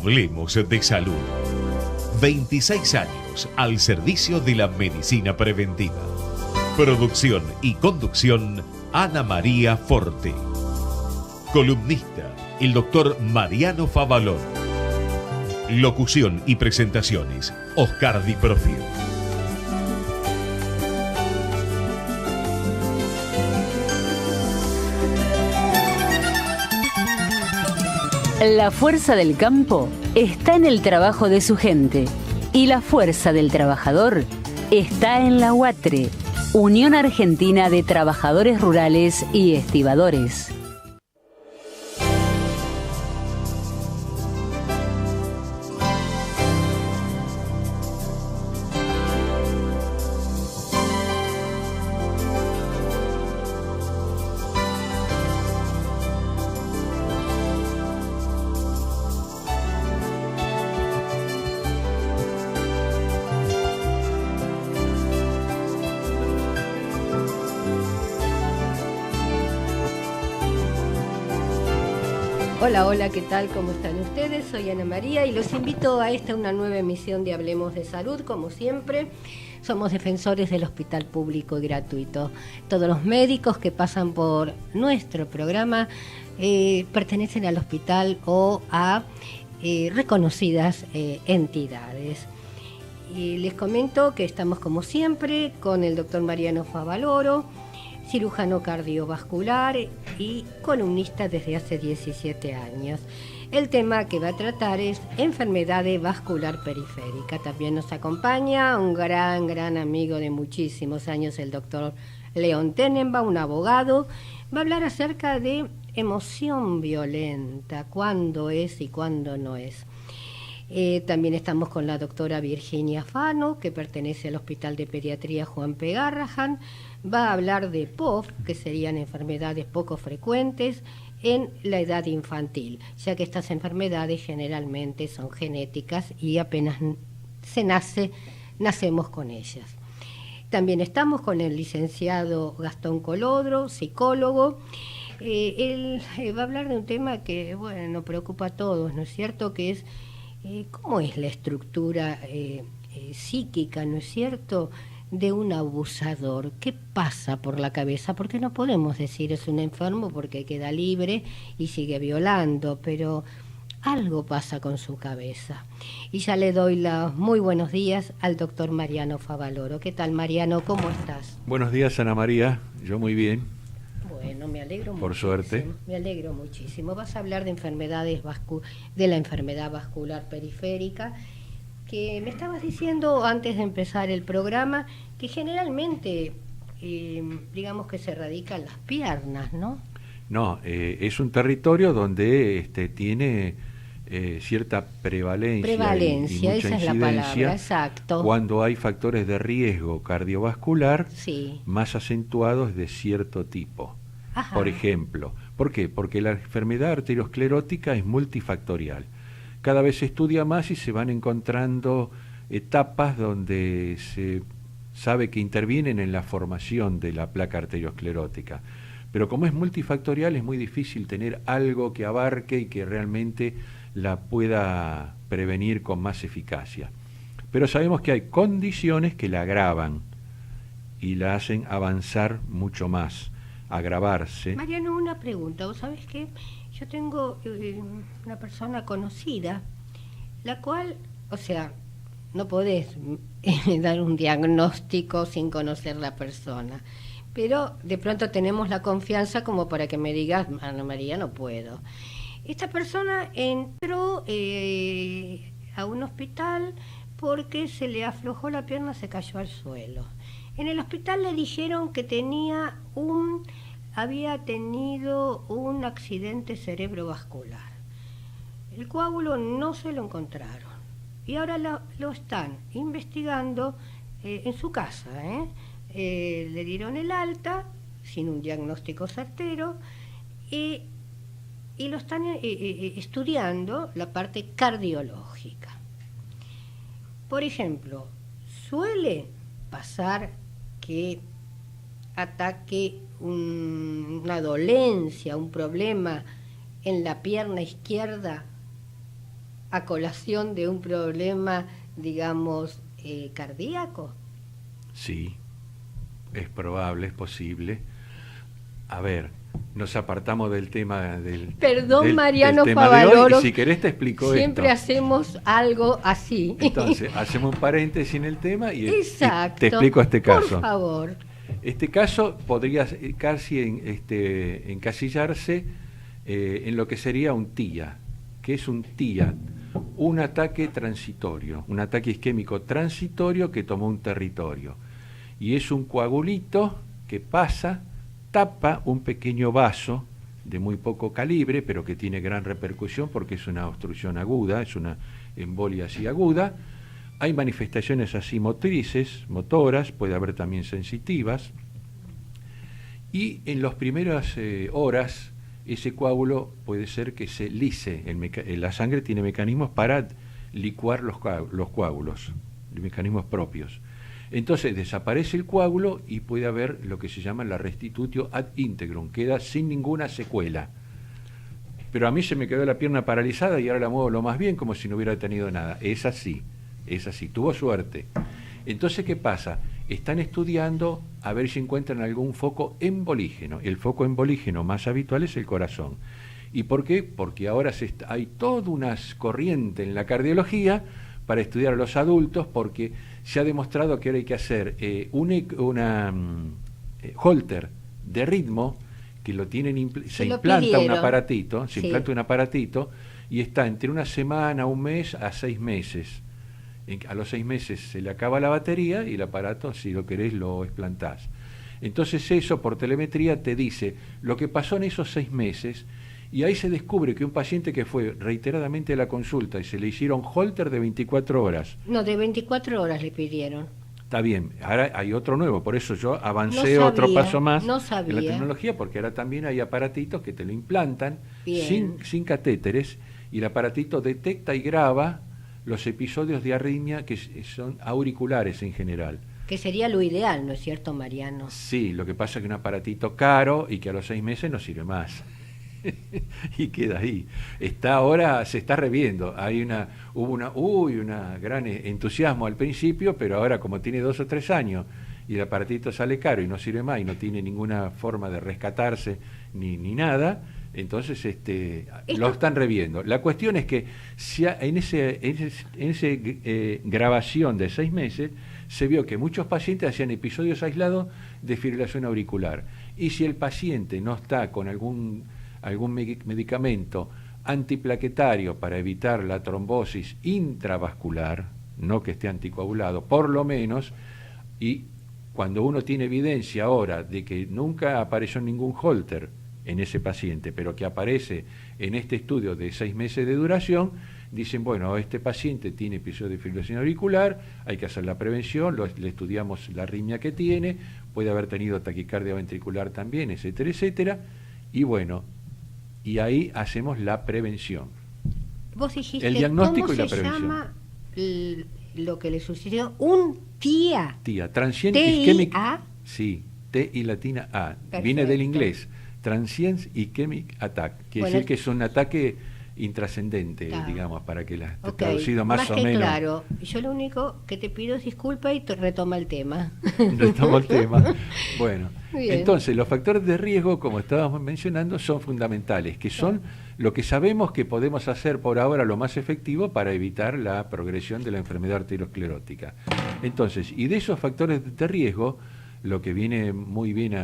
Hablemos de salud. 26 años al servicio de la medicina preventiva. Producción y conducción, Ana María Forte. Columnista, el doctor Mariano Favaloro. Locución y presentaciones, Oscar Di Profio. La fuerza del campo está en el trabajo de su gente y la fuerza del trabajador está en la UATRE, Unión Argentina de Trabajadores Rurales y Estibadores. Hola, ¿qué tal? ¿Cómo están ustedes? Soy Ana María y los invito a una nueva emisión de Hablemos de Salud. Como siempre, somos defensores del hospital público y gratuito. Todos los médicos que pasan por nuestro programa pertenecen al hospital o a reconocidas entidades. Y les comento que estamos como siempre con el doctor Mariano Favaloro, cirujano cardiovascular y columnista desde hace 17 años. El tema que va a tratar es enfermedad vascular periférica. También nos acompaña un gran amigo de muchísimos años, el doctor León Tenenbaum, un abogado. Va a hablar acerca de emoción violenta, cuándo es y cuándo no es. También estamos con la doctora Virginia Fano, que pertenece al Hospital de Pediatría Juan P. Garrahan. Va a hablar de POF, que serían enfermedades poco frecuentes en la edad infantil, ya que estas enfermedades generalmente son genéticas y apenas nacemos con ellas. También estamos con el licenciado Gastón Colodro, psicólogo. Él va a hablar de un tema que, nos preocupa a todos, ¿no es cierto?, que es cómo es la estructura psíquica, ¿no es cierto?, de un abusador. ¿Qué pasa por la cabeza? Porque no podemos decir es un enfermo porque queda libre y sigue violando, pero algo pasa con su cabeza. Y ya le doy los muy buenos días al doctor Mariano Favaloro. ¿Qué tal, Mariano? ¿Cómo estás? Buenos días, Ana María. Yo muy bien. Bueno, me alegro mucho. Por suerte. Me alegro muchísimo. Vas a hablar de de la enfermedad vascular periférica, que me estabas diciendo antes de empezar el programa, que generalmente, digamos que se radica en las piernas, ¿no? No, es un territorio donde tiene cierta prevalencia y mucha esa es la palabra, exacto. Cuando hay factores de riesgo cardiovascular sí, más acentuados de cierto tipo. Ajá. Por ejemplo, ¿por qué? Porque la enfermedad arteriosclerótica es multifactorial. Cada vez se estudia más y se van encontrando etapas donde se sabe que intervienen en la formación de la placa arteriosclerótica. Pero como es multifactorial, es muy difícil tener algo que abarque y que realmente la pueda prevenir con más eficacia. Pero sabemos que hay condiciones que la agravan y la hacen avanzar mucho más, agravarse. Mariano, una pregunta. ¿Vos sabés qué? Yo tengo una persona conocida, la cual, no podés dar un diagnóstico sin conocer la persona, pero de pronto tenemos la confianza como para que me digas, Ana María, no puedo. Esta persona entró a un hospital porque se le aflojó la pierna, se cayó al suelo. En el hospital le dijeron que había tenido un accidente cerebrovascular. El coágulo no se lo encontraron y ahora lo están investigando en su casa. Le dieron el alta sin un diagnóstico certero y lo están estudiando la parte cardiológica. Por ejemplo, suele pasar que ataque una dolencia, un problema en la pierna izquierda a colación de un problema, digamos, cardíaco? Sí, es probable, es posible. A ver, nos apartamos del tema del Perdón, Mariano del tema de hoy, Favaloro, y si querés te explico siempre esto. hacemos algo así. Entonces, hacemos un paréntesis en el tema y Exacto. te explico este caso. Por favor. Este caso podría casi encasillarse en lo que sería un TIA. ¿Qué es un TIA? Un ataque transitorio, un ataque isquémico transitorio que tomó un territorio. Y es un coagulito que pasa, tapa un pequeño vaso de muy poco calibre, pero que tiene gran repercusión porque es una obstrucción aguda, es una embolia así aguda. Hay manifestaciones así motrices, motoras, puede haber también sensitivas. Y en las primeras horas, ese coágulo puede ser que se lise. La sangre tiene mecanismos para licuar los coágulos, mecanismos propios. Entonces desaparece el coágulo y puede haber lo que se llama la restitutio ad integrum, queda sin ninguna secuela. Pero a mí se me quedó la pierna paralizada y ahora la muevo lo más bien como si no hubiera tenido nada. Es así, tuvo suerte. Entonces, ¿qué pasa? Están estudiando a ver si encuentran algún foco embolígeno. El foco embolígeno más habitual es el corazón. ¿Y por qué? Porque ahora hay toda una corriente en la cardiología para estudiar a los adultos, porque se ha demostrado que ahora hay que hacer una holter de ritmo, que lo tienen se implanta un aparatito, implanta un aparatito y está entre una semana, un mes, a 6 meses. A los 6 meses se le acaba la batería y el aparato, si lo querés, lo explantás. Entonces eso por telemetría te dice lo que pasó en esos 6 meses, y ahí se descubre que un paciente que fue reiteradamente a la consulta y se le hicieron holter de 24 horas. No, de 24 horas le pidieron. Está bien, ahora hay otro nuevo, por eso yo avancé otro paso más en la tecnología, porque ahora también hay aparatitos que te lo implantan sin catéteres, y el aparatito detecta y graba los episodios de arritmia que son auriculares en general. Que sería lo ideal, ¿no es cierto, Mariano? Sí, lo que pasa es que un aparatito caro y que a los 6 meses no sirve más. Y queda ahí. Ahora se está reviendo. Hubo una gran entusiasmo al principio, pero ahora como tiene 2 o 3 años y el aparatito sale caro y no sirve más y no tiene ninguna forma de rescatarse ni nada, entonces lo están reviendo. La cuestión es que si en esa grabación de 6 meses se vio que muchos pacientes hacían episodios aislados de fibrilación auricular, y si el paciente no está con algún medicamento antiplaquetario para evitar la trombosis intravascular, no que esté anticoagulado, por lo menos, y cuando uno tiene evidencia ahora de que nunca apareció ningún holter en ese paciente, pero que aparece en este estudio de 6 meses de duración, dicen, bueno, este paciente tiene episodio de fibrilación auricular, hay que hacer la prevención, le estudiamos la arritmia que tiene, puede haber tenido taquicardia ventricular también, etcétera, etcétera, y bueno, y ahí hacemos la prevención. Vos dijiste, el diagnóstico y la prevención. ¿Cómo se llama lo que le sucedió? Un TIA. TIA, Transient Ischemic. ¿TIA? Sí, T y latina A. Perfecto. Viene del inglés. Transient Ischemic Attack. Quiere decir que es un ataque intrascendente, digamos, para que traducido más o menos. Claro. Yo lo único que te pido es disculpa y te retoma el tema. Retoma el tema. Bueno, bien. Entonces los factores de riesgo, como estábamos mencionando, son fundamentales, que son lo que sabemos que podemos hacer por ahora lo más efectivo para evitar la progresión de la enfermedad arteriosclerótica. Entonces, y de esos factores de riesgo, lo que viene muy bien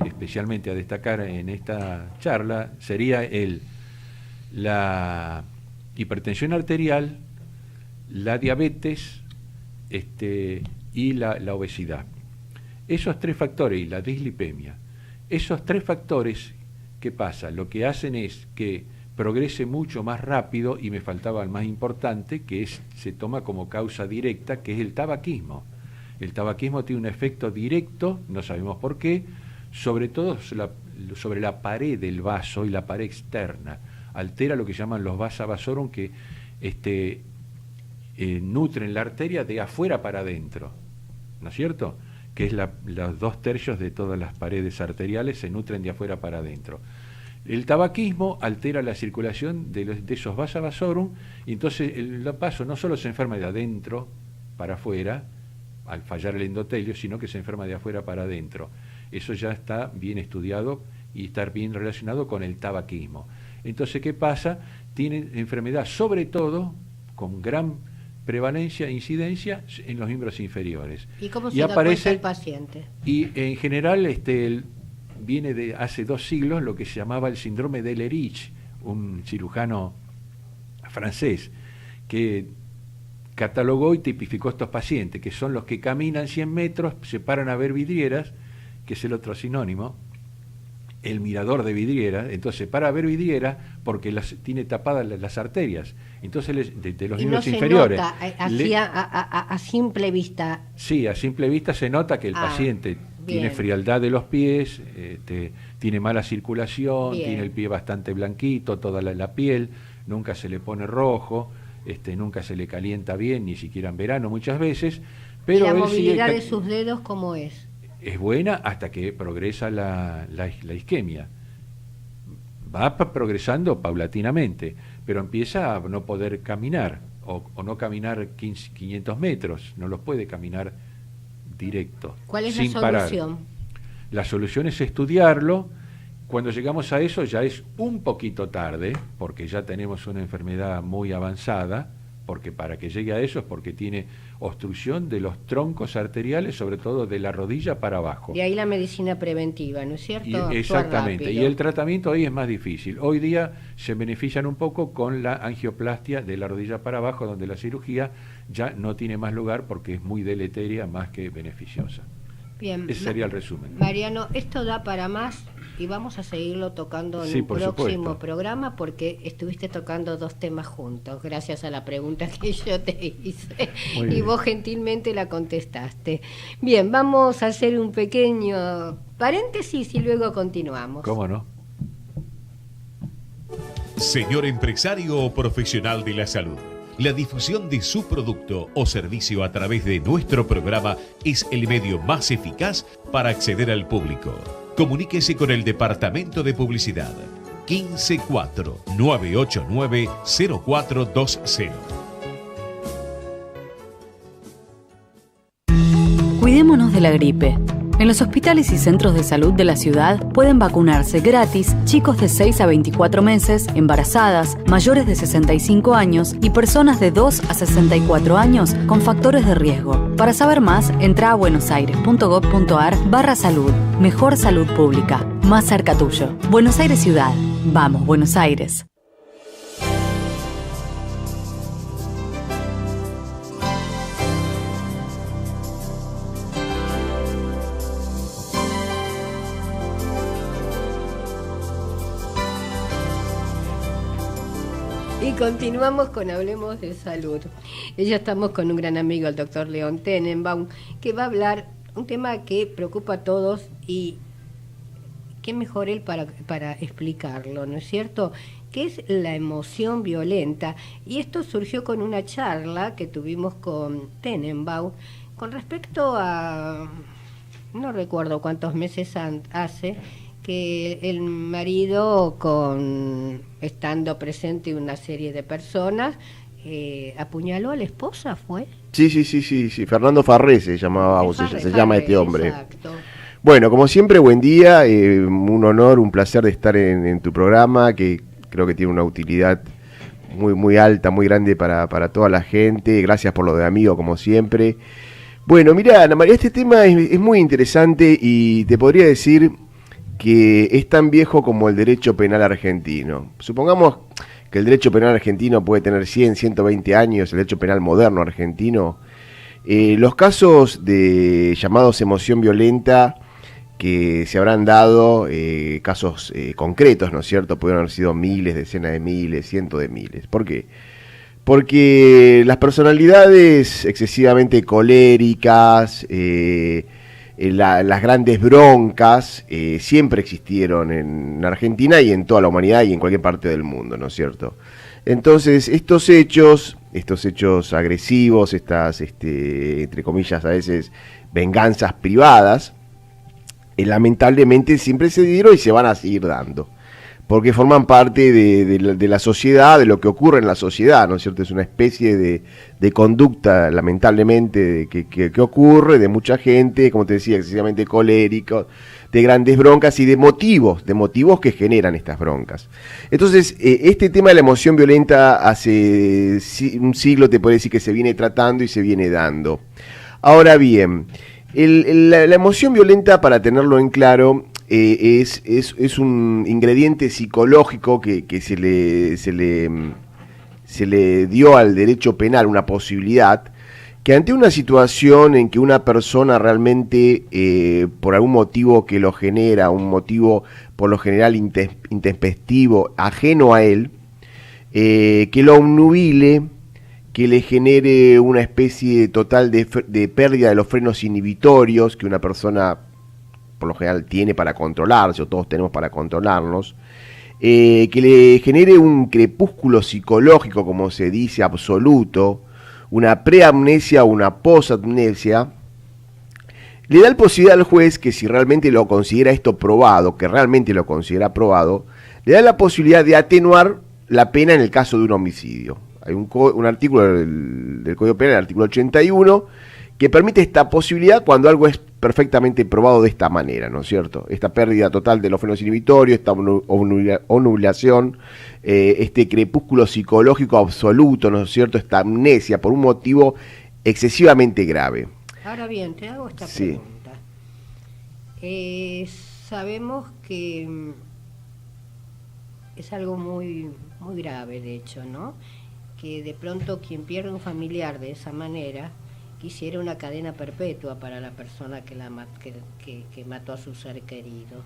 especialmente a destacar en esta charla sería la hipertensión arterial, la diabetes y la obesidad. Esos 3 factores, y la dislipemia, esos 3 factores, ¿qué pasa? Lo que hacen es que progrese mucho más rápido, y me faltaba el más importante, que se toma como causa directa, que es el tabaquismo. El tabaquismo tiene un efecto directo, no sabemos por qué, sobre todo sobre la pared del vaso y la pared externa. Altera lo que llaman los vasa vasorum, que nutren la arteria de afuera para adentro, ¿no es cierto? Que es los 2/3 de todas las paredes arteriales se nutren de afuera para adentro. El tabaquismo altera la circulación de esos vasa vasorum, y entonces el vaso no solo se enferma de adentro para afuera, al fallar el endotelio, sino que se enferma de afuera para adentro. Eso ya está bien estudiado y está bien relacionado con el tabaquismo. Entonces, ¿qué pasa? Tienen enfermedad, sobre todo, con gran prevalencia e incidencia en los miembros inferiores. ¿Y cómo se da cuenta el paciente? Y en general viene de hace 2 siglos lo que se llamaba el síndrome de Lerich, un cirujano francés que catalogó y tipificó estos pacientes, que son los que caminan 100 metros, se paran a ver vidrieras, que es el otro sinónimo, el mirador de vidriera. Entonces para ver vidriera porque tiene tapadas las arterias, entonces de los miembros inferiores. No se nota a simple vista. Sí, a simple vista se nota que el paciente tiene frialdad de los pies, tiene mala circulación, tiene el pie bastante blanquito, toda la piel, nunca se le pone rojo, nunca se le calienta bien, ni siquiera en verano muchas veces. Pero ¿y la movilidad de sus dedos cómo es? Es buena hasta que progresa la isquemia. Va progresando paulatinamente, pero empieza a no poder caminar, o no caminar 500 metros, no los puede caminar directo. ¿Cuál es sin la solución? Parar. La solución es estudiarlo. Cuando llegamos a eso ya es un poquito tarde, porque ya tenemos una enfermedad muy avanzada, porque para que llegue a eso es porque tiene obstrucción de los troncos arteriales, sobre todo de la rodilla para abajo. De ahí la medicina preventiva, ¿no es cierto? Exactamente, y el tratamiento ahí es más difícil. Hoy día se benefician un poco con la angioplastia de la rodilla para abajo, donde la cirugía ya no tiene más lugar porque es muy deleteria más que beneficiosa. Bien. Ese sería el resumen. Mariano, esto da para más y vamos a seguirlo tocando en un próximo programa, porque estuviste tocando 2 temas juntos, gracias a la pregunta que yo te hice y vos gentilmente la contestaste. Bien, vamos a hacer un pequeño paréntesis y luego continuamos. ¿Cómo no? Señor empresario o profesional de la salud, la difusión de su producto o servicio a través de nuestro programa es el medio más eficaz para acceder al público. Comuníquese con el Departamento de Publicidad 154-989-0420. Cuidémonos de la gripe. En los hospitales y centros de salud de la ciudad pueden vacunarse gratis chicos de 6 a 24 meses, embarazadas, mayores de 65 años y personas de 2 a 64 años con factores de riesgo. Para saber más, entra a buenosaires.gov.ar/salud. Mejor salud pública, más cerca tuyo. Buenos Aires Ciudad. Vamos, Buenos Aires. Y continuamos con Hablemos de Salud. Y ya estamos con un gran amigo, el doctor León Tenenbaum, que va a hablar un tema que preocupa a todos y qué mejor él para explicarlo, ¿no es cierto? Que es la emoción violenta. Y esto surgió con una charla que tuvimos con Tenenbaum con respecto a, no recuerdo cuántos meses hace, que el marido, estando presente una serie de personas, apuñaló a la esposa, ¿fue? Sí, Fernando Farré se llamaba, se llama este hombre. Exacto. Bueno, como siempre, buen día, un honor, un placer de estar en tu programa, que creo que tiene una utilidad muy, muy alta, muy grande para toda la gente. Gracias por lo de amigo, como siempre. Bueno, mira, Ana María, este tema es muy interesante y te podría decir que es tan viejo como el derecho penal argentino. Supongamos que el derecho penal argentino puede tener 100, 120 años, el derecho penal moderno argentino. Los casos de llamados emoción violenta que se habrán dado, casos concretos, ¿no es cierto? Pudieron haber sido miles, decenas de miles, cientos de miles. ¿Por qué? Porque las personalidades excesivamente coléricas, las grandes broncas siempre existieron en Argentina y en toda la humanidad y en cualquier parte del mundo, ¿no es cierto? Entonces, estos hechos agresivos, estas, entre comillas, a veces, venganzas privadas, lamentablemente siempre se dieron y se van a seguir dando. porque forman parte de la sociedad, de lo que ocurre en la sociedad, ¿no es cierto? Es una especie de conducta, lamentablemente, que ocurre de mucha gente, como te decía, excesivamente colérico, de grandes broncas y de motivos que generan estas broncas. Entonces, este tema de la emoción violenta hace un siglo, te puedo decir, que se viene tratando y se viene dando. Ahora bien, la emoción violenta, para tenerlo en claro, es un ingrediente psicológico que se le dio al derecho penal, una posibilidad que ante una situación en que una persona realmente, por algún motivo que lo genera, un motivo por lo general intempestivo, ajeno a él, que lo obnubile, que le genere una especie total de pérdida de los frenos inhibitorios que una persona por lo general tiene para controlarse, o todos tenemos para controlarnos, que le genere un crepúsculo psicológico, como se dice, absoluto, una preamnesia o una posamnesia, le da la posibilidad al juez que, si realmente lo considera esto probado, que realmente lo considera probado, le da la posibilidad de atenuar la pena en el caso de un homicidio. Hay un artículo del Código Penal, el artículo 81, que permite esta posibilidad cuando algo es perfectamente probado de esta manera, ¿no es cierto? Esta pérdida total de los frenos inhibitorios, esta obnubilación, este crepúsculo psicológico absoluto, ¿no es cierto? Esta amnesia por un motivo excesivamente grave. Ahora bien, te hago esta pregunta. Sabemos que es algo muy, muy grave, de hecho, ¿no? Que de pronto quien pierde un familiar de esa manera quisiera una cadena perpetua para la persona que mató a su ser querido.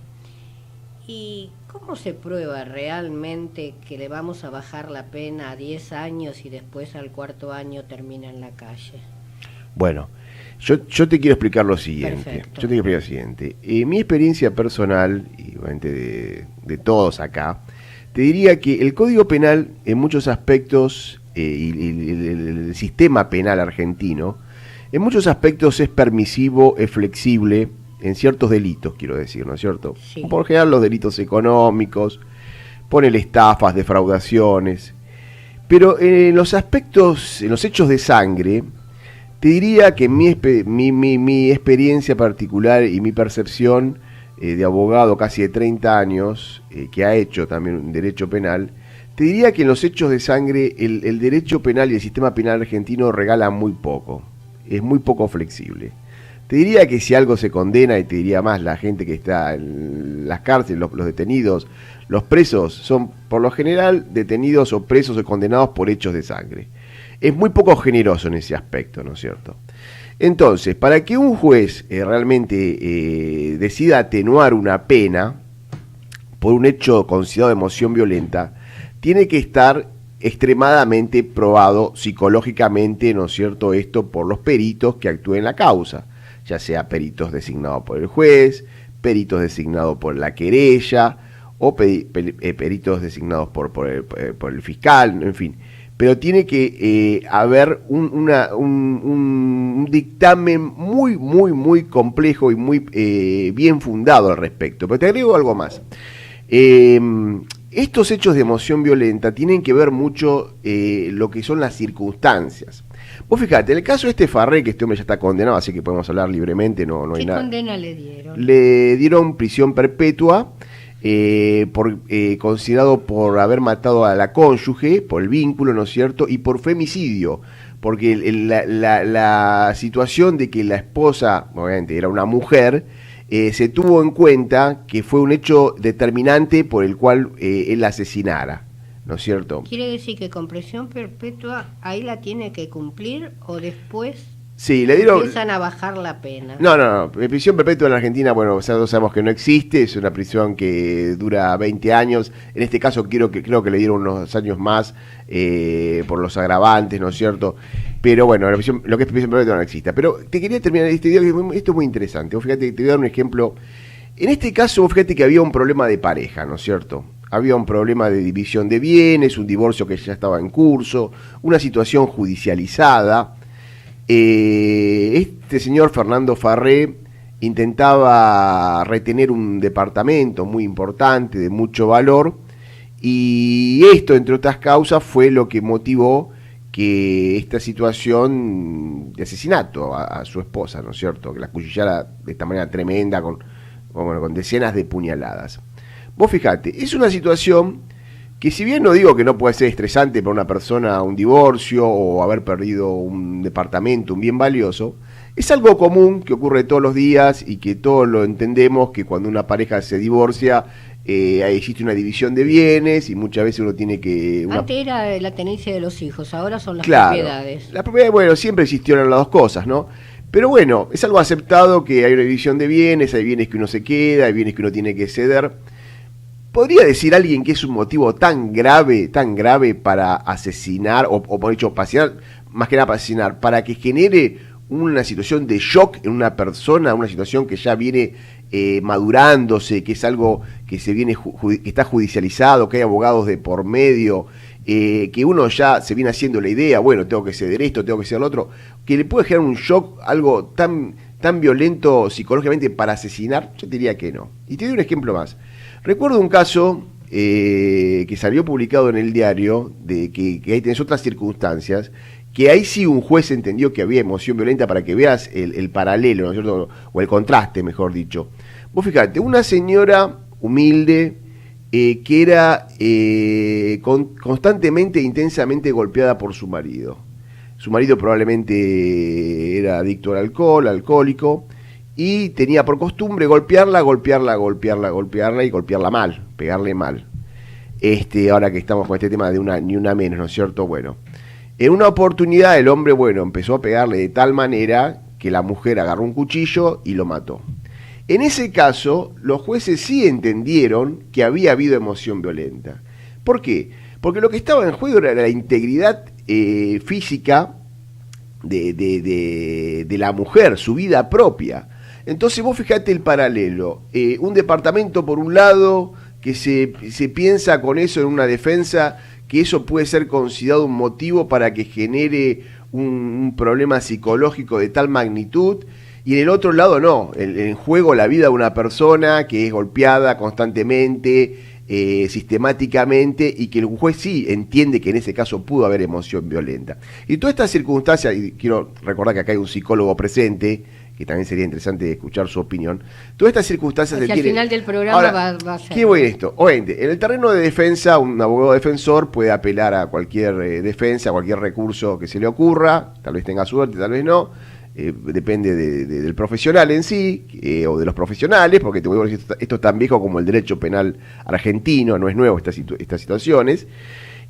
¿Y cómo se prueba realmente que le vamos a bajar la pena a 10 años y después al 4º año termina en la calle? Bueno, yo te quiero explicar lo siguiente. Mi experiencia personal, y obviamente de todos acá, te diría que el Código Penal en muchos aspectos, y el sistema penal argentino, en muchos aspectos es permisivo, es flexible, en ciertos delitos, quiero decir, ¿no es cierto? Sí. Por general los delitos económicos, ponele estafas, defraudaciones, pero en los aspectos, en los hechos de sangre, te diría que mi experiencia particular y mi percepción de abogado casi de 30 años, que ha hecho también un derecho penal, te diría que en los hechos de sangre el derecho penal y el sistema penal argentino regala muy poco, es muy poco flexible. Te diría que si algo se condena, y te diría más, la gente que está en las cárceles, los detenidos, los presos, son por lo general detenidos o presos o condenados por hechos de sangre. Es muy poco generoso en ese aspecto, ¿no es cierto? Entonces, para que un juez realmente decida atenuar una pena por un hecho considerado de emoción violenta, tiene que estar extremadamente probado psicológicamente, ¿no es cierto?, esto por los peritos que actúen en la causa, ya sea peritos designados por el juez, peritos designados por la querella, o peritos designados por el fiscal, en fin. Pero tiene que haber un dictamen muy complejo y muy bien fundado al respecto. Pero te agrego algo más. Estos hechos de emoción violenta tienen que ver mucho lo que son las circunstancias. Vos fijate, en el caso de este Farré, que este hombre ya está condenado, así que podemos hablar libremente, no hay nada. ¿Qué condena le dieron? Le dieron prisión perpetua, considerado por haber matado a la cónyuge, por el vínculo, ¿no es cierto?, y por femicidio, porque la situación de que la esposa, obviamente era una mujer, se tuvo en cuenta que fue un hecho determinante por el cual él la asesinara, ¿no es cierto? ¿Quiere decir que con prisión perpetua ahí la tiene que cumplir o después sí, le dieron, empiezan a bajar la pena? No. Prisión perpetua en Argentina, bueno, todos sabemos que no existe, es una prisión que dura 20 años. En este caso creo que le dieron unos años más por los agravantes, ¿no es cierto? Pero bueno, lo que es prisión perpetua no existe. Pero te quería terminar este video, esto es muy interesante. Vos fíjate, te voy a dar un ejemplo. En este caso, vos fíjate que había un problema de pareja, ¿no es cierto? Había un problema de división de bienes, un divorcio que ya estaba en curso, una situación judicializada. Este señor Fernando Farré intentaba retener un departamento muy importante, de mucho valor, Y esto, entre otras causas, fue lo que motivó que esta situación de asesinato a su esposa, ¿no es cierto?, que la acuchillara de esta manera tremenda, con decenas de puñaladas. Vos fijate, es una situación que, si bien no digo que no puede ser estresante para una persona un divorcio o haber perdido un departamento, un bien valioso, es algo común que ocurre todos los días y que todos lo entendemos, que cuando una pareja se divorcia existe una división de bienes y muchas veces uno tiene que... Antes era la tenencia de los hijos, ahora son las propiedades. La propiedad, bueno, siempre existieron las dos cosas, ¿no? Pero bueno, es algo aceptado que hay una división de bienes, hay bienes que uno se queda, hay bienes que uno tiene que ceder. ¿Podría decir alguien que es un motivo tan grave para asesinar, o por dicho, para asesinar, más que nada para asesinar, para que genere una situación de shock en una persona, una situación que ya viene madurándose, que es algo que que está judicializado, que hay abogados de por medio, que uno ya se viene haciendo la idea, bueno, tengo que ceder esto, tengo que ceder lo otro, que le puede generar un shock, algo tan violento psicológicamente para asesinar? Yo diría que no. Y te doy un ejemplo más. Recuerdo un caso que salió publicado en el diario, de que ahí tenés otras circunstancias, que ahí sí un juez entendió que había emoción violenta, para que veas el paralelo, ¿no es cierto?, o el contraste, mejor dicho. Vos fíjate, una señora humilde que era constantemente e intensamente golpeada por su marido. Su marido probablemente era adicto al alcohol, alcohólico, y tenía por costumbre golpearla y golpearla mal, pegarle mal. Ahora que estamos con este tema de una ni una menos, ¿no es cierto? Bueno, en una oportunidad el hombre, empezó a pegarle de tal manera que la mujer agarró un cuchillo y lo mató. En ese caso, los jueces sí entendieron que había habido emoción violenta. ¿Por qué? Porque lo que estaba en juego era la integridad física de la mujer, su vida propia. Entonces vos fijate el paralelo. Un departamento por un lado, que se piensa con eso en una defensa, que eso puede ser considerado un motivo para que genere un problema psicológico de tal magnitud, y en el otro lado no, en juego la vida de una persona que es golpeada constantemente, sistemáticamente, y que el juez sí entiende que en ese caso pudo haber emoción violenta. Y todas estas circunstancias, y quiero recordar que acá hay un psicólogo presente, que también sería interesante escuchar su opinión, todas estas circunstancias... Al final del programa ahora, va a ser... ¿Qué voy en esto? Obviamente, en el terreno de defensa, un abogado defensor puede apelar a cualquier defensa, a cualquier recurso que se le ocurra, tal vez tenga suerte, tal vez no, depende del profesional en sí, o de los profesionales, porque te voy a decir, esto es tan viejo como el derecho penal argentino, no es nuevo estas situaciones,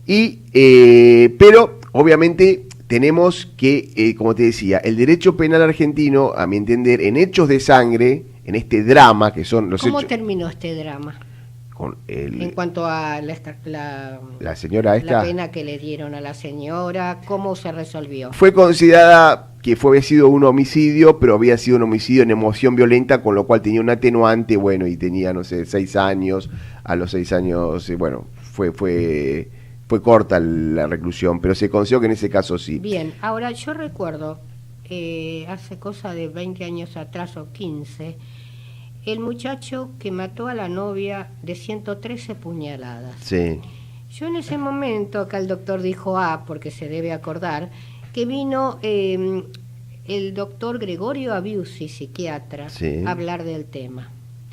pero obviamente tenemos que, como te decía, el derecho penal argentino, a mi entender, en hechos de sangre, en este drama que son los hechos... ¿Cómo terminó este drama? En cuanto a la señora esta, la pena que le dieron a la señora, ¿cómo se resolvió? Fue considerada que había sido un homicidio, pero había sido un homicidio en emoción violenta, con lo cual tenía un atenuante, y tenía, 6 años. A los 6 años, fue corta la reclusión, pero se consideró que en ese caso sí. Bien, ahora yo recuerdo, hace cosa de 20 años atrás o 15, el muchacho que mató a la novia de 113 puñaladas. Sí. Yo en ese momento, acá el doctor dijo porque se debe acordar, que vino el doctor Gregorio Abiusi, psiquiatra, sí, a hablar del tema.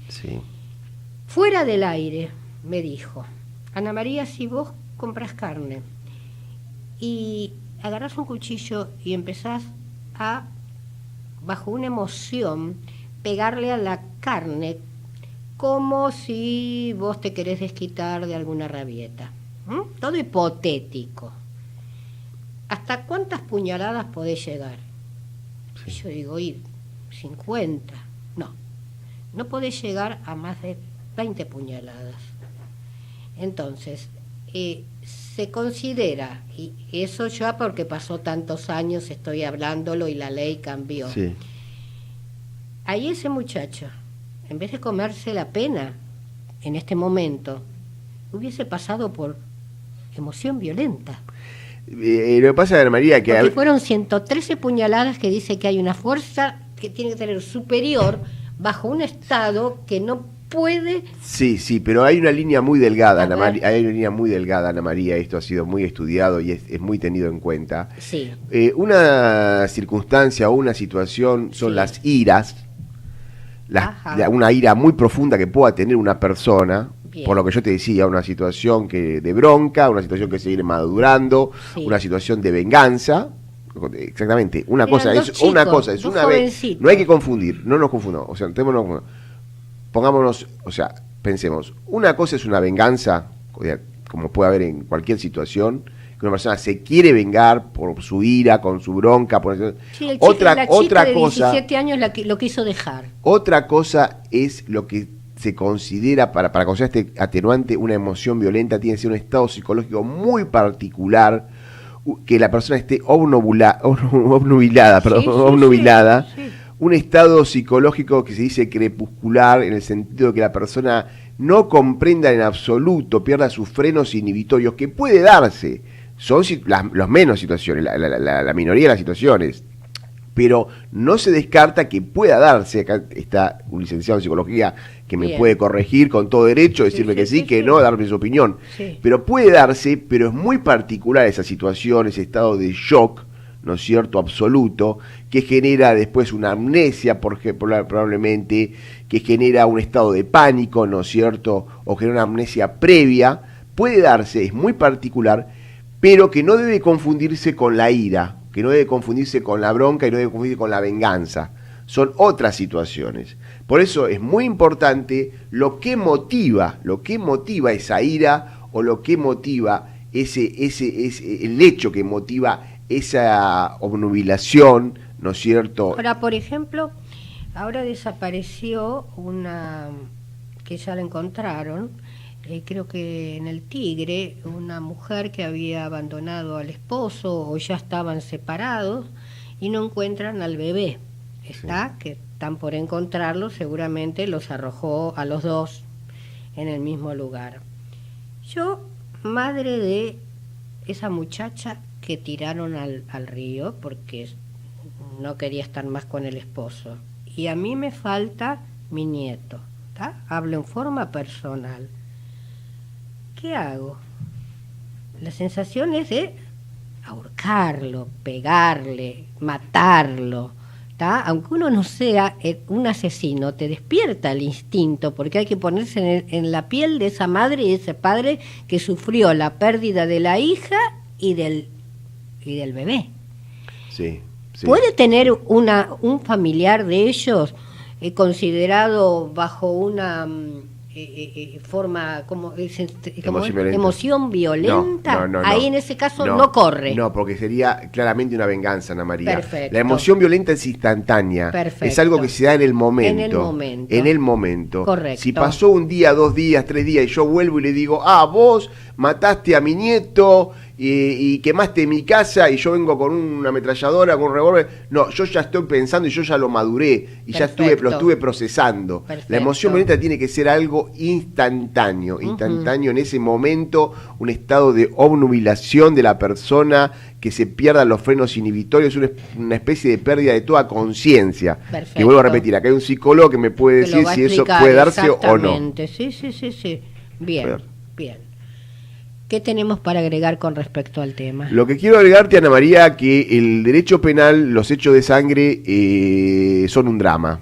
Sí. Fuera del aire, me dijo, Ana María, si vos compras carne y agarrás un cuchillo y empezás a, bajo una emoción, pegarle a la carne como si vos te querés desquitar de alguna rabieta. Todo hipotético. ¿Hasta cuántas puñaladas podés llegar? Sí. Yo digo, 50. No podés llegar a más de 20 puñaladas. Entonces, se considera, y eso ya porque pasó tantos años, estoy hablándolo y la ley cambió. Sí. Ahí ese muchacho, en vez de comerse la pena en este momento, hubiese pasado por emoción violenta. Lo que pasa, Ana María, que... Porque fueron 113 puñaladas, que dice que hay una fuerza que tiene que tener superior bajo un estado que no puede... Sí, pero hay una línea muy delgada, A Ana ver. María, hay una línea muy delgada, Ana María, esto ha sido muy estudiado y es muy tenido en cuenta. Sí, Una circunstancia o una situación son Sí. las iras, Ajá. una ira muy profunda que pueda tener una persona, Bien. por lo que yo te decía, una situación de bronca, una situación que se viene madurando, Sí. una situación de venganza. Exactamente, una Eran cosa dos es una chicos, cosa, es dos una vez. jovencitos. No hay que confundir, no nos confundamos, o sea, pongámonos, o sea, pensemos, una cosa es una venganza, o sea, como puede haber en cualquier situación, que una persona se quiere vengar por su ira, con su bronca, sí, la otra chica de cosa, 17 años lo quiso dejar. otra cosa es lo que se considera, para considerar este atenuante, una emoción violenta, tiene que ser un estado psicológico muy particular, que la persona esté obnubilada, Sí, sí, obnubilada, sí. un estado psicológico que se dice crepuscular, en el sentido de que la persona no comprenda en absoluto, pierda sus frenos inhibitorios, que puede darse, son los menos situaciones, la minoría de las situaciones, pero no se descarta que pueda darse. Acá está un licenciado en psicología que me Bien. puede corregir con todo derecho, decirme que sí, que no, darme su opinión. Sí. Pero puede darse, pero es muy particular esa situación, ese estado de shock, ¿no es cierto?, absoluto, que genera después una amnesia, probablemente, que genera un estado de pánico, ¿no es cierto?, o genera una amnesia previa. Puede darse, es muy particular, pero que no debe confundirse con la ira, que no debe confundirse con la bronca y no debe confundirse con la venganza. Son otras situaciones. Por eso es muy importante lo que motiva esa ira, o lo que motiva el hecho que motiva esa obnubilación, ¿no es cierto? Ahora, por ejemplo, ahora desapareció una que ya la encontraron, creo que en el Tigre, una mujer que había abandonado al esposo o ya estaban separados y no encuentran al bebé. Que están por encontrarlo, seguramente los arrojó a los dos en el mismo lugar. Yo, madre de esa muchacha que tiraron al río porque no quería estar más con el esposo, y a mí me falta mi nieto, ¿tá? Hablo en forma personal. ¿Qué hago? La sensación es de ahorcarlo, pegarle, matarlo, ¿tá? Aunque uno no sea un asesino, te despierta el instinto, porque hay que ponerse en la piel de esa madre y de ese padre que sufrió la pérdida de la hija y del bebé. Sí. ¿Puede tener un familiar de ellos considerado bajo una forma como emoción violenta? No. Ahí en ese caso no corre. No, porque sería claramente una venganza, Ana María. Perfecto. La emoción violenta es instantánea. Perfecto. Es algo que se da en el momento. En el momento. Correcto. Si Correcto. pasó un día, 2 días, 3 días y yo vuelvo y le digo, vos mataste a mi nieto y quemaste mi casa y yo vengo con una ametralladora, con un revólver. No, yo ya estoy pensando y yo ya lo maduré y ya lo estuve procesando. Perfecto. La emoción violenta tiene que ser algo instantáneo, en ese momento, un estado de obnubilación de la persona, que se pierdan los frenos inhibitorios, una especie de pérdida de toda conciencia. Perfecto. Que vuelvo a repetir, acá hay un psicólogo que me puede Que lo decir va a si eso explicar, puede darse o no. exactamente. Sí. Bien, Ver. bien. ¿Qué tenemos para agregar con respecto al tema? Lo que quiero agregarte, Ana María, que el derecho penal, los hechos de sangre son un drama.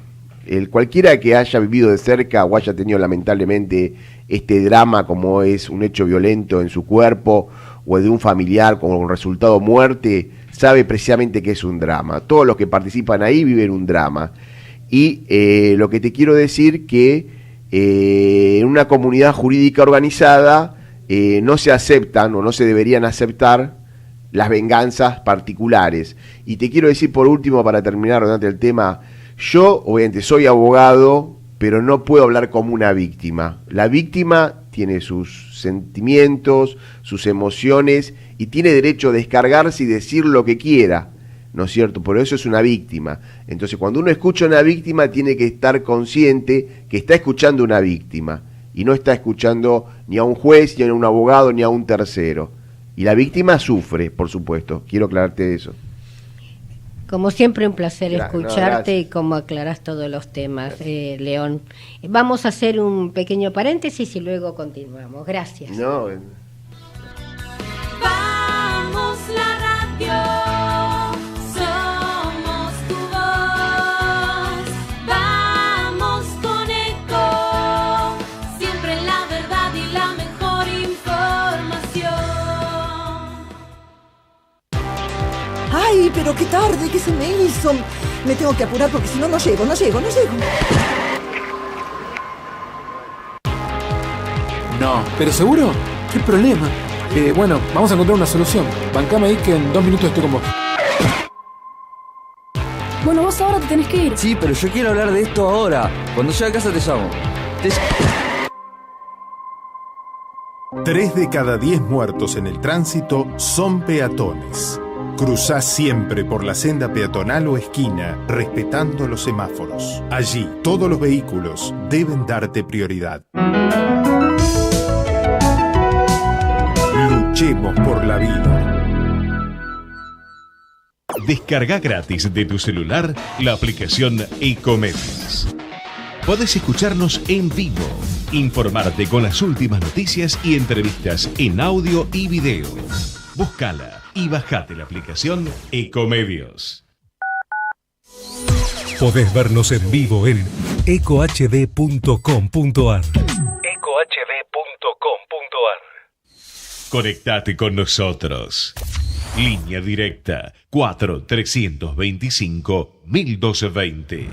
Cualquiera que haya vivido de cerca o haya tenido lamentablemente este drama, como es un hecho violento en su cuerpo o de un familiar con resultado muerte, sabe precisamente que es un drama. Todos los que participan ahí viven un drama. Y lo que te quiero decir que en una comunidad jurídica organizada no se aceptan o no se deberían aceptar las venganzas particulares. Y te quiero decir por último, para terminar durante el tema, yo obviamente soy abogado, pero no puedo hablar como una víctima. La víctima tiene sus sentimientos, sus emociones y tiene derecho a descargarse y decir lo que quiera, ¿no es cierto? Por eso es una víctima. Entonces cuando uno escucha a una víctima tiene que estar consciente que está escuchando a una víctima y no está escuchando ni a un juez, ni a un abogado, ni a un tercero. Y la víctima sufre, por supuesto. Quiero aclararte eso. Como siempre, un placer No, escucharte y cómo aclarás todos los temas, León. Vamos a hacer un pequeño paréntesis y luego continuamos. Gracias. No, Vamos la radio, somos tu voz. Vamos con Eco, siempre la verdad y la mejor información. ¡Ay, pero qué tarde! ¿Qué se me hizo? Me tengo que apurar porque si no, no llego. No, ¿pero seguro? ¿Qué problema? Bueno, vamos a encontrar una solución. Bancame ahí que en 2 minutos estoy con vos. Bueno, vos ahora te tenés que ir. Sí, pero yo quiero hablar de esto ahora. Cuando llegue a casa te llamo. 3 de cada 10 muertos en el tránsito son peatones. Cruzá siempre por la senda peatonal o esquina, respetando los semáforos. Allí, todos los vehículos deben darte prioridad. Luchemos por la vida. Descarga gratis de tu celular la aplicación Ecomedios. Podés escucharnos en vivo, informarte con las últimas noticias y entrevistas en audio y video. Búscala y bajate la aplicación Ecomedios. Podés vernos en vivo en ecohd.com.ar. Conectate con nosotros. Línea directa 4-325-1220.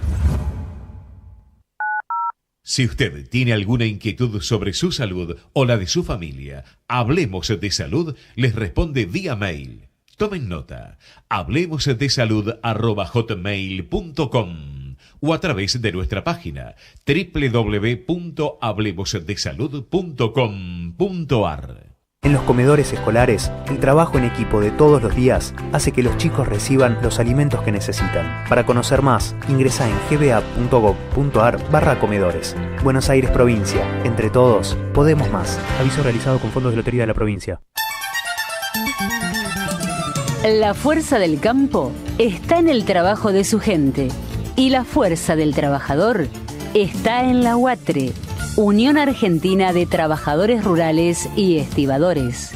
Si usted tiene alguna inquietud sobre su salud o la de su familia, Hablemos de Salud les responde vía mail. Tomen nota, hablemosdesalud@hotmail.com o a través de nuestra página www.hablemosdesalud.com.ar. En los comedores escolares, el trabajo en equipo de todos los días hace que los chicos reciban los alimentos que necesitan. Para conocer más, ingresa en gba.gov.ar/comedores. Buenos Aires, provincia. Entre todos, podemos más. Aviso realizado con fondos de Lotería de la provincia. La fuerza del campo está en el trabajo de su gente y la fuerza del trabajador está en la UATRE, Unión Argentina de Trabajadores Rurales y Estibadores.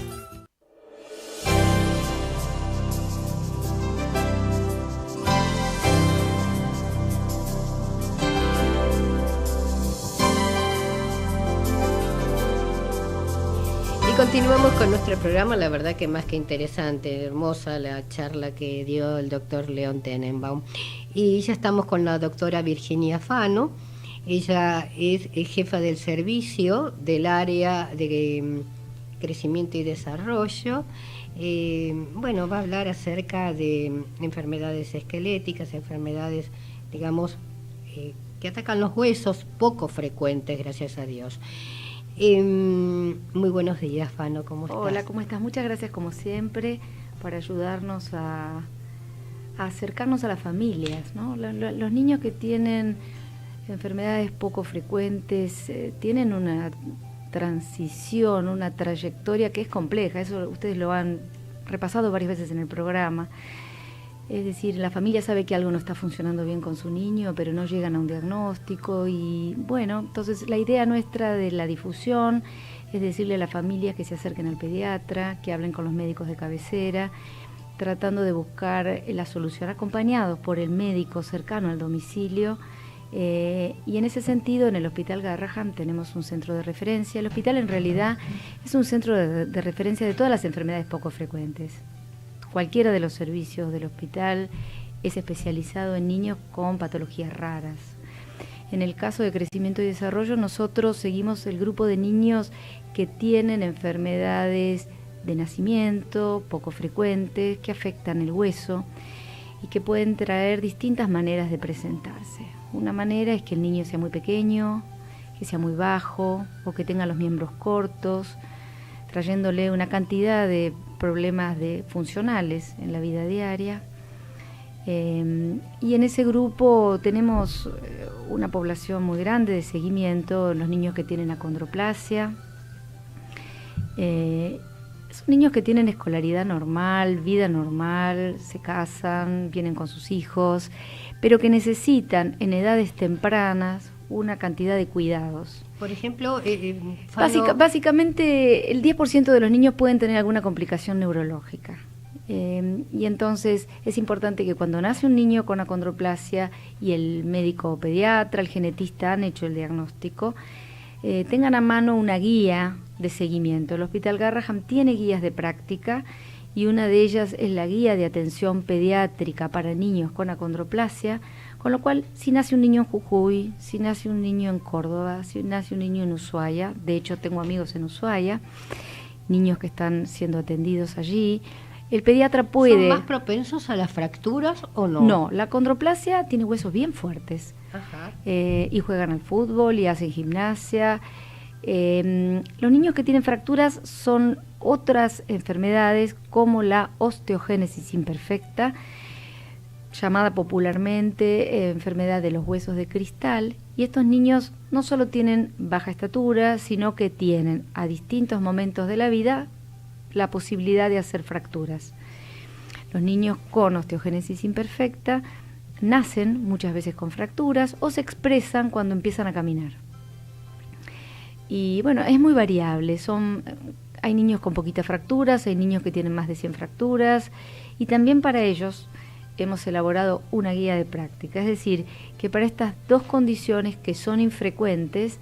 Y continuamos con nuestro programa, la verdad que más que interesante, hermosa la charla que dio el doctor León Tenenbaum. Y ya estamos con la doctora Virginia Fano. Ella es jefa del servicio del área de crecimiento y desarrollo. Bueno, va a hablar acerca de enfermedades esqueléticas, enfermedades, digamos, que atacan los huesos, poco frecuentes, gracias a Dios. Muy buenos días, Fano, ¿cómo estás? Hola, ¿cómo estás? Muchas gracias, como siempre, por ayudarnos a acercarnos a las familias, ¿no? Los niños que tienen enfermedades poco frecuentes tienen una transición, una trayectoria que es compleja, eso ustedes lo han repasado varias veces en el programa. Es decir, la familia sabe que algo no está funcionando bien con su niño, pero no llegan a un diagnóstico y bueno, entonces la idea nuestra de la difusión es decirle a las familias que se acerquen al pediatra, que hablen con los médicos de cabecera, tratando de buscar la solución acompañados por el médico cercano al domicilio. Y en ese sentido, en el Hospital Garrahan tenemos un centro de referencia. El hospital en realidad es un centro de referencia de todas las enfermedades poco frecuentes. Cualquiera de los servicios del hospital es especializado en niños con patologías raras. En el caso de crecimiento y desarrollo, nosotros seguimos el grupo de niños que tienen enfermedades de nacimiento poco frecuentes, que afectan el hueso y que pueden traer distintas maneras de presentarse. Una manera es que el niño sea muy pequeño, que sea muy bajo o que tenga los miembros cortos, trayéndole una cantidad de problemas funcionales en la vida diaria. Y en ese grupo tenemos una población muy grande de seguimiento, los niños que tienen acondroplasia, son niños que tienen escolaridad normal, vida normal, se casan, vienen con sus hijos, pero que necesitan en edades tempranas una cantidad de cuidados. Por ejemplo, Fano... Básicamente el 10% de los niños pueden tener alguna complicación neurológica. Y entonces es importante que cuando nace un niño con acondroplasia y el médico pediatra, el genetista han hecho el diagnóstico, tengan a mano una guía de seguimiento. El Hospital Garrahan tiene guías de práctica y una de ellas es la guía de atención pediátrica para niños con acondroplasia, con lo cual si nace un niño en Jujuy, si nace un niño en Córdoba, si nace un niño en Ushuaia, de hecho tengo amigos en Ushuaia, niños que están siendo atendidos allí, el pediatra puede... ¿Son más propensos a las fracturas o no? No, la acondroplasia tiene huesos bien fuertes. Ajá. Y juegan al fútbol y hacen gimnasia. Los niños que tienen fracturas son otras enfermedades como la osteogénesis imperfecta, llamada popularmente enfermedad de los huesos de cristal, y estos niños no solo tienen baja estatura, sino que tienen a distintos momentos de la vida la posibilidad de hacer fracturas. Los niños con osteogénesis imperfecta nacen muchas veces con fracturas o se expresan cuando empiezan a caminar. Y bueno, es muy variable. Hay niños con poquitas fracturas, hay niños que tienen más de 100 fracturas, y también para ellos hemos elaborado una guía de práctica. Es decir, que para estas dos condiciones que son infrecuentes,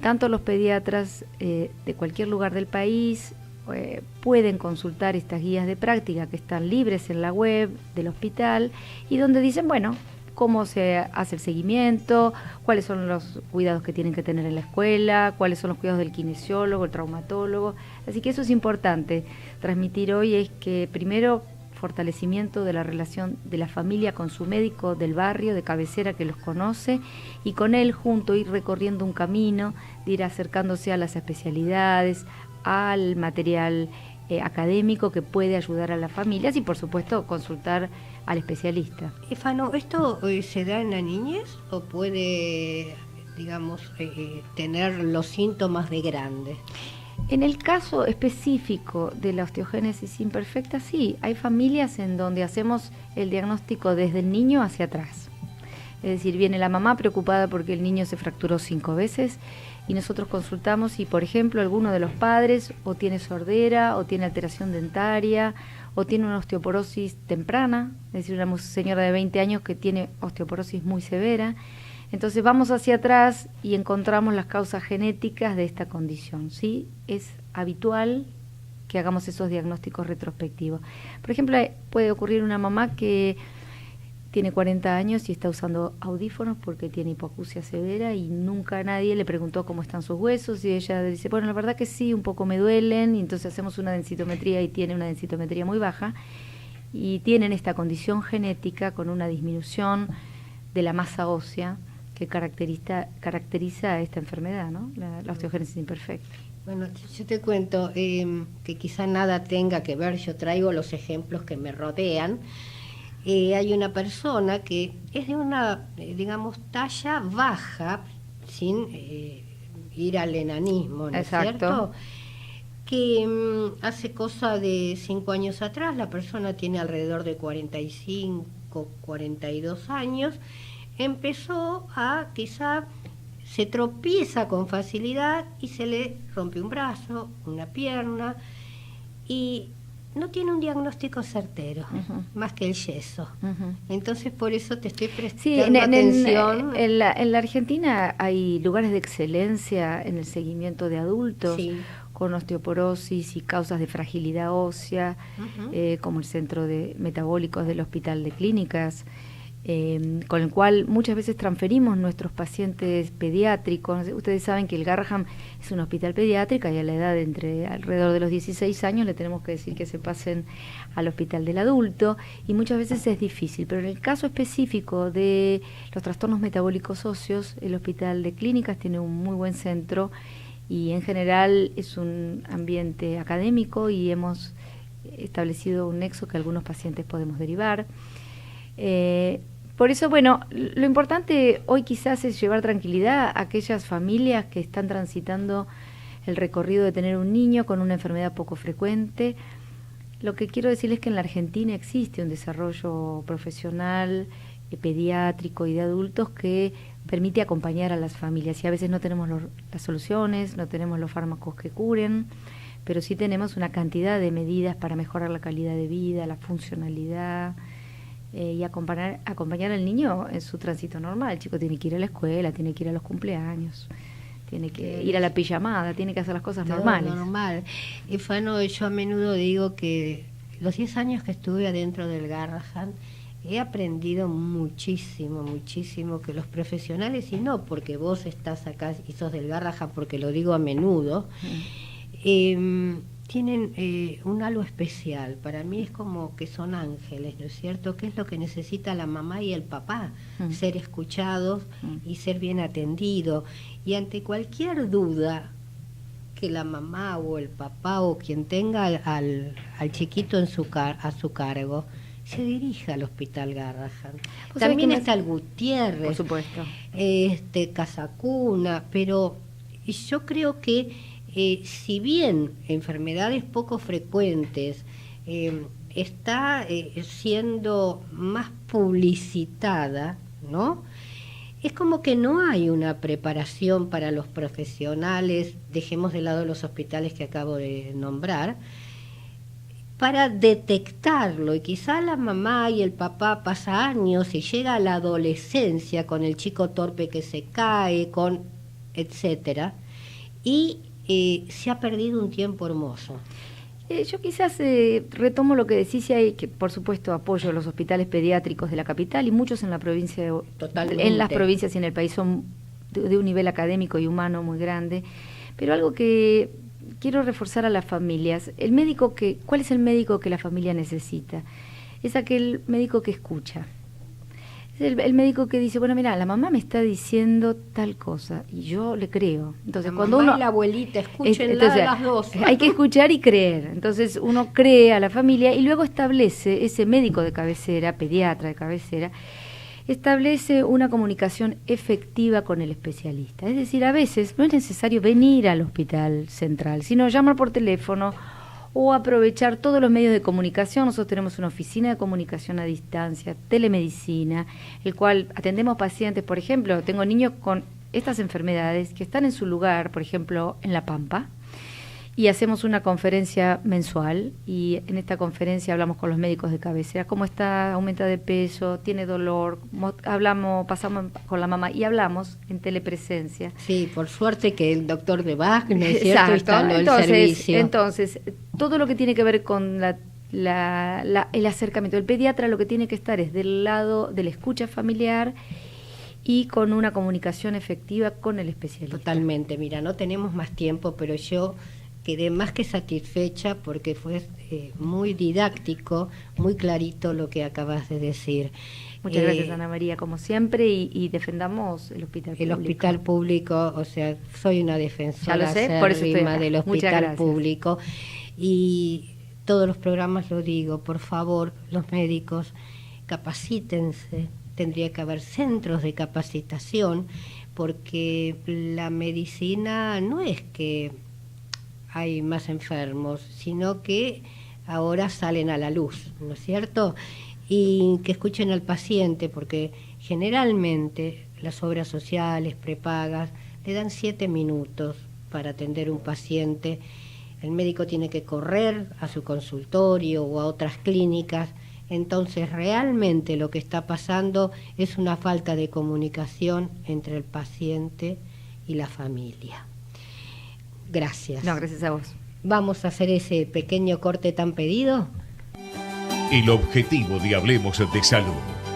tanto los pediatras de cualquier lugar del país pueden consultar estas guías de práctica que están libres en la web del hospital y donde dicen, bueno, cómo se hace el seguimiento, cuáles son los cuidados que tienen que tener en la escuela, cuáles son los cuidados del kinesiólogo, el traumatólogo. Así que eso es importante transmitir hoy, es que primero fortalecimiento de la relación de la familia con su médico del barrio, de cabecera, que los conoce, y con él junto ir recorriendo un camino, de ir acercándose a las especialidades, al material académico que puede ayudar a las familias y por supuesto consultar al especialista. Fano, ¿esto se da en la niñez o puede, digamos, tener los síntomas de grande? En el caso específico de la osteogénesis imperfecta, sí, hay familias en donde hacemos el diagnóstico desde el niño hacia atrás. Es decir, viene la mamá preocupada porque el niño se fracturó 5 veces y nosotros consultamos si, por ejemplo, alguno de los padres o tiene sordera o tiene alteración dentaria o tiene una osteoporosis temprana, es decir, una señora de 20 años que tiene osteoporosis muy severa. Entonces vamos hacia atrás y encontramos las causas genéticas de esta condición, ¿sí? Es habitual que hagamos esos diagnósticos retrospectivos. Por ejemplo, puede ocurrir una mamá que tiene 40 años y está usando audífonos porque tiene hipoacusia severa y nunca nadie le preguntó cómo están sus huesos y ella dice, bueno, la verdad que sí, un poco me duelen, y entonces hacemos una densitometría y tiene una densitometría muy baja y tienen esta condición genética con una disminución de la masa ósea que caracteriza a esta enfermedad, ¿no? La osteogénesis imperfecta. Bueno, yo te cuento que quizá nada tenga que ver, yo traigo los ejemplos que me rodean. Hay una persona que es de una, digamos, talla baja, sin ir al enanismo, ¿no es cierto? Que hace cosa de 5 años atrás, la persona tiene alrededor de 45, 42 años, empezó a, quizá, se tropieza con facilidad y se le rompe un brazo, una pierna, y no tiene un diagnóstico certero, más que el yeso. Entonces, por eso te estoy prestando atención. En la Argentina hay lugares de excelencia en el seguimiento de adultos, sí, con osteoporosis y causas de fragilidad ósea, como el Centro de Metabólicos del Hospital de Clínicas, con el cual muchas veces transferimos nuestros pacientes pediátricos. Ustedes saben que el Garrahan es un hospital pediátrico y a la edad de entre alrededor de los 16 años le tenemos que decir que se pasen al hospital del adulto y muchas veces es difícil, pero en el caso específico de los trastornos metabólicos óseos, el Hospital de Clínicas tiene un muy buen centro y en general es un ambiente académico y hemos establecido un nexo que algunos pacientes podemos derivar. Por eso, bueno, lo importante hoy quizás es llevar tranquilidad a aquellas familias que están transitando el recorrido de tener un niño con una enfermedad poco frecuente. Lo que quiero decirles es que en la Argentina existe un desarrollo profesional, pediátrico y de adultos que permite acompañar a las familias, y a veces no tenemos las soluciones, no tenemos los fármacos que curen, pero sí tenemos una cantidad de medidas para mejorar la calidad de vida, la funcionalidad, y acompañar al niño en su tránsito normal. El chico tiene que ir a la escuela, tiene que ir a los cumpleaños, tiene que ir a la pijamada, tiene que hacer las cosas normales. Normal. Y Fano, yo a menudo digo que los 10 años que estuve adentro del Garrahan, he aprendido muchísimo, que los profesionales, y no porque vos estás acá y sos del Garrahan, porque lo digo a menudo, tienen un algo especial. Para mí es como que son ángeles, ¿no es cierto? ¿Qué es lo que necesita la mamá y el papá? Ser escuchados y ser bien atendidos. Y ante cualquier duda que la mamá o el papá o quien tenga al chiquito a su cargo, se dirija al Hospital Garrahan. También está el Gutiérrez, por supuesto, Casacuna, pero yo creo que si bien enfermedades poco frecuentes está siendo más publicitada, ¿no? Es como que no hay una preparación para los profesionales, dejemos de lado los hospitales que acabo de nombrar, para detectarlo, y quizá la mamá y el papá pasa años y llega a la adolescencia con el chico torpe que se cae, con etcétera, y se ha perdido un tiempo hermoso. Yo quizás retomo lo que decís, y hay que, por supuesto, apoyo a los hospitales pediátricos de la capital, y muchos en la provincia, en las provincias y en el país son de un nivel académico y humano muy grande, pero algo que quiero reforzar a las familias. ¿Cuál es el médico que la familia necesita? Es aquel médico que escucha. Es el médico que dice, bueno, mira, la mamá me está diciendo tal cosa y yo le creo. Entonces, cuando uno, y la abuelita, escúchenla las dos. Hay que escuchar y creer. Entonces, uno cree a la familia y luego establece, ese médico de cabecera, pediatra de cabecera, establece una comunicación efectiva con el especialista. Es decir, a veces no es necesario venir al hospital central, sino llamar por teléfono o aprovechar todos los medios de comunicación. Nosotros tenemos una oficina de comunicación a distancia, telemedicina, el cual atendemos pacientes. Por ejemplo, tengo niños con estas enfermedades que están en su lugar, por ejemplo, en La Pampa, y hacemos una conferencia mensual, y en esta conferencia hablamos con los médicos de cabecera, cómo está, aumenta de peso, tiene dolor, pasamos con la mamá y hablamos en telepresencia. Sí, por suerte que el doctor de Wagner, ¿cierto? Está dando el servicio. Entonces, todo lo que tiene que ver con el acercamiento, el pediatra lo que tiene que estar es del lado de la escucha familiar y con una comunicación efectiva con el especialista. Totalmente, mira, no tenemos más tiempo, pero yo quedé más que satisfecha porque fue muy didáctico, muy clarito lo que acabas de decir. Muchas gracias, Ana María, como siempre, y defendamos el hospital público. El hospital público, o sea, soy una defensora acérrima del hospital público, y todos los programas lo digo, por favor, los médicos, capacítense, tendría que haber centros de capacitación, porque la medicina no es que hay más enfermos, sino que ahora salen a la luz, ¿no es cierto? Y que escuchen al paciente, porque generalmente las obras sociales, prepagas, le dan 7 minutos para atender un paciente. El médico tiene que correr a su consultorio o a otras clínicas. Entonces, realmente lo que está pasando es una falta de comunicación entre el paciente y la familia. Gracias. No, gracias a vos. Vamos a hacer ese pequeño corte tan pedido. El objetivo de Hablemos de Salud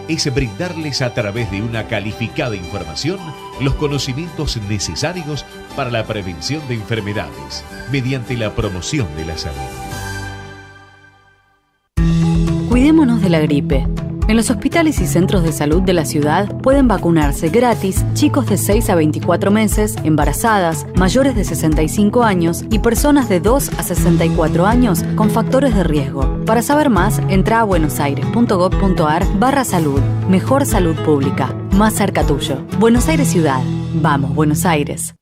es brindarles a través de una calificada información los conocimientos necesarios para la prevención de enfermedades mediante la promoción de la salud. Cuidémonos de la gripe. En los hospitales y centros de salud de la ciudad pueden vacunarse gratis chicos de 6 a 24 meses, embarazadas, mayores de 65 años y personas de 2 a 64 años con factores de riesgo. Para saber más, entra a buenosaires.gov.ar/salud. Mejor salud pública, más cerca tuyo. Buenos Aires Ciudad. Vamos, Buenos Aires.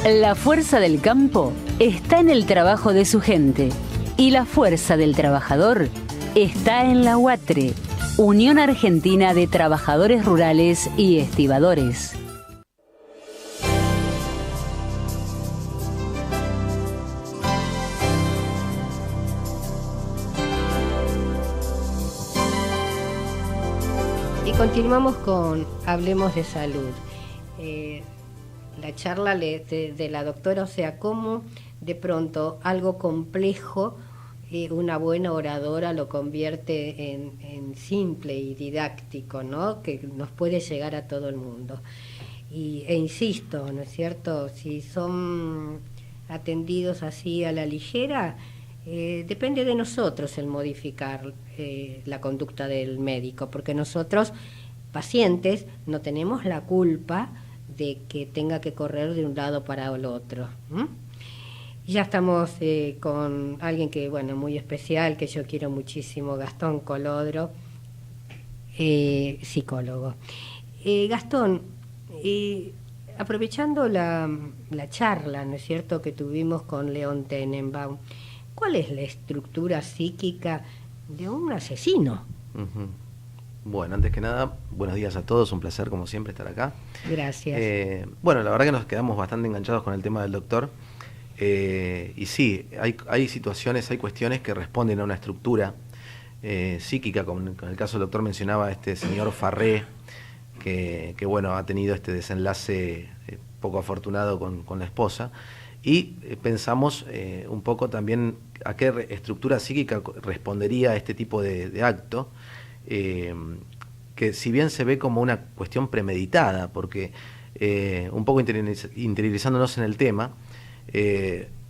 La fuerza del campo está en el trabajo de su gente y la fuerza del trabajador está en la UATRE, Unión Argentina de Trabajadores Rurales y Estibadores. Y continuamos con Hablemos de Salud. La charla de la doctora, o sea, cómo de pronto algo complejo, una buena oradora lo convierte en simple y didáctico, ¿no? Que nos puede llegar a todo el mundo. E insisto, ¿no es cierto? Si son atendidos así a la ligera, depende de nosotros el modificar la conducta del médico, porque nosotros, pacientes, no tenemos la culpa de que tenga que correr de un lado para el otro. Ya estamos con alguien que, bueno, muy especial, que yo quiero muchísimo, Gastón Colodro, psicólogo. Gastón, aprovechando la charla, ¿no es cierto?, que tuvimos con León Tenenbaum, ¿cuál es la estructura psíquica de un asesino? Bueno, antes que nada, buenos días a todos, un placer como siempre estar acá. Gracias. Bueno, la verdad que nos quedamos bastante enganchados con el tema del doctor. Y sí, hay situaciones, hay cuestiones que responden a una estructura psíquica, como en el caso del doctor mencionaba a este señor Farré, que bueno, ha tenido este desenlace poco afortunado con la esposa. Y pensamos un poco también a qué estructura psíquica respondería este tipo de acto, que si bien se ve como una cuestión premeditada, porque un poco interiorizándonos en el tema,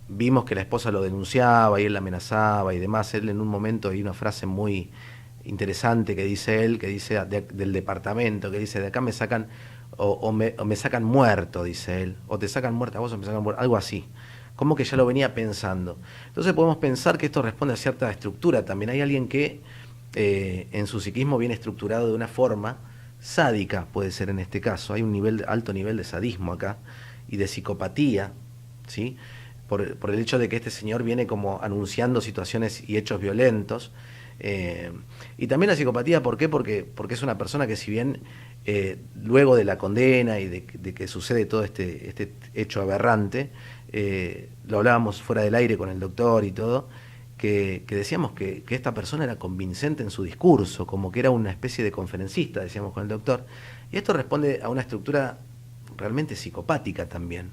vimos que la esposa lo denunciaba y él la amenazaba y demás. Él en un momento, hay una frase muy interesante que dice él, que dice del departamento, que dice: de acá me sacan o me sacan muerto, dice él, o te sacan muerta vos o me sacan muerto, algo así, como que ya lo venía pensando. Entonces podemos pensar que esto responde a cierta estructura. También hay alguien que en su psiquismo viene estructurado de una forma sádica, puede ser en este caso. Hay un alto nivel de sadismo acá y de psicopatía, ¿sí? Por el hecho de que este señor viene como anunciando situaciones y hechos violentos. Y también la psicopatía, ¿por qué? Porque es una persona que, si bien luego de la condena y de que sucede todo este hecho aberrante, lo hablábamos fuera del aire con el doctor y todo, que decíamos que esta persona era convincente en su discurso, como que era una especie de conferencista, decíamos con el doctor, y esto responde a una estructura realmente psicopática también.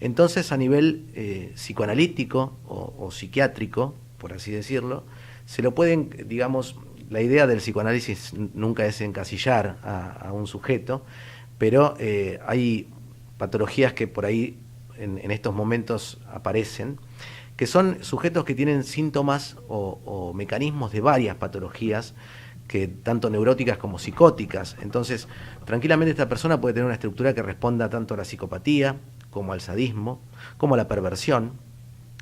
Entonces, a nivel psicoanalítico o psiquiátrico, por así decirlo, se lo pueden, digamos, la idea del psicoanálisis nunca es encasillar a un sujeto, pero hay patologías que por ahí en estos momentos aparecen, que son sujetos que tienen síntomas o mecanismos de varias patologías, que tanto neuróticas como psicóticas. Entonces, tranquilamente esta persona puede tener una estructura que responda tanto a la psicopatía, como al sadismo, como a la perversión,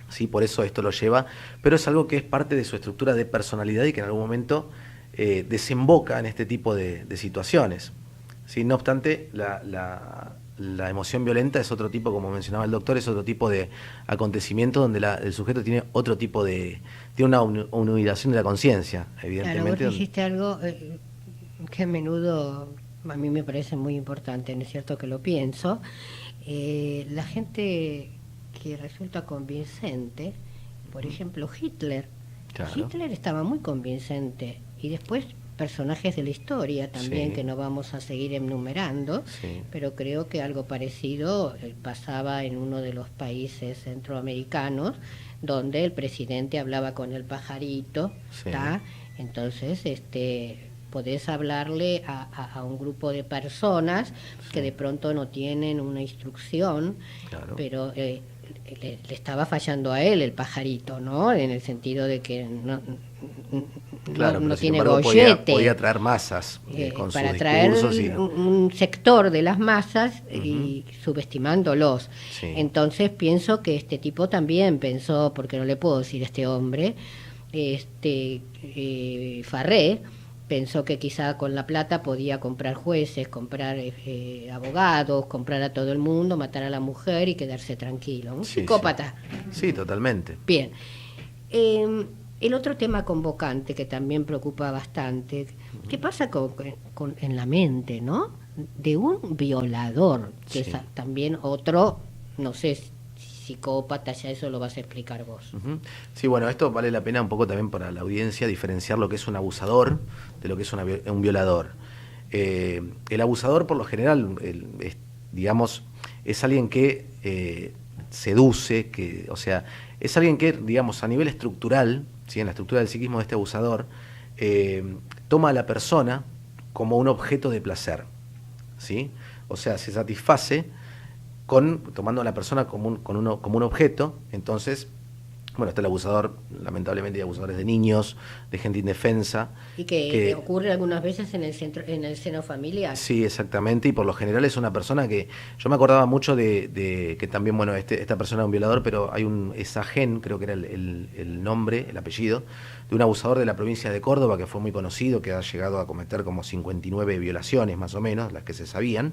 ¿sí? Por eso esto lo lleva, pero es algo que es parte de su estructura de personalidad y que en algún momento desemboca en este tipo de situaciones, ¿sí? No obstante, la emoción violenta es otro tipo, como mencionaba el doctor, es otro tipo de acontecimiento donde el sujeto tiene otro tipo tiene una humillación de la conciencia, evidentemente. Claro, vos dijiste algo que a menudo a mí me parece muy importante, ¿no es cierto?, que lo pienso. La gente que resulta convincente, por ejemplo Hitler. Claro. Hitler estaba muy convincente, y después personajes de la historia también, sí, que no vamos a seguir enumerando, sí, pero creo que algo parecido pasaba en uno de los países centroamericanos, donde el presidente hablaba con el pajarito, sí, entonces podés hablarle a un grupo de personas, sí, que de pronto no tienen una instrucción, claro, pero le estaba fallando a él el pajarito, ¿no? En el sentido de que claro, no tiene embargo, gollete. Podía traer masas con para sus traer discursos un sector de las masas y subestimándolos. Sí. Entonces pienso que este tipo también pensó, porque no le puedo decir este hombre, Farré, pensó que quizá con la plata podía comprar jueces, comprar abogados, comprar a todo el mundo, matar a la mujer y quedarse tranquilo. Un psicópata. Sí, totalmente. Bien. El otro tema convocante que también preocupa bastante, ¿qué pasa en la mente, ¿no? De un violador, que es también otro, no sé, psicópata, ya eso lo vas a explicar vos. Sí, bueno, esto vale la pena un poco también para la audiencia diferenciar lo que es un abusador de lo que es un violador. El abusador, por lo general, digamos, es alguien que seduce, o sea, es alguien que, digamos, a nivel estructural, ¿sí? En la estructura del psiquismo de este abusador, toma a la persona como un objeto de placer, ¿sí? O sea, se satisface tomando a la persona como un objeto. Entonces, bueno, está el abusador, lamentablemente hay abusadores de niños, de gente indefensa. Y que ocurre algunas veces en el seno familiar. Sí, exactamente, y por lo general es una persona que, yo me acordaba mucho de que también, bueno, esta persona es un violador, pero hay Esagen, creo que era el nombre, el apellido, de un abusador de la provincia de Córdoba que fue muy conocido, que ha llegado a cometer como 59 violaciones más o menos, las que se sabían,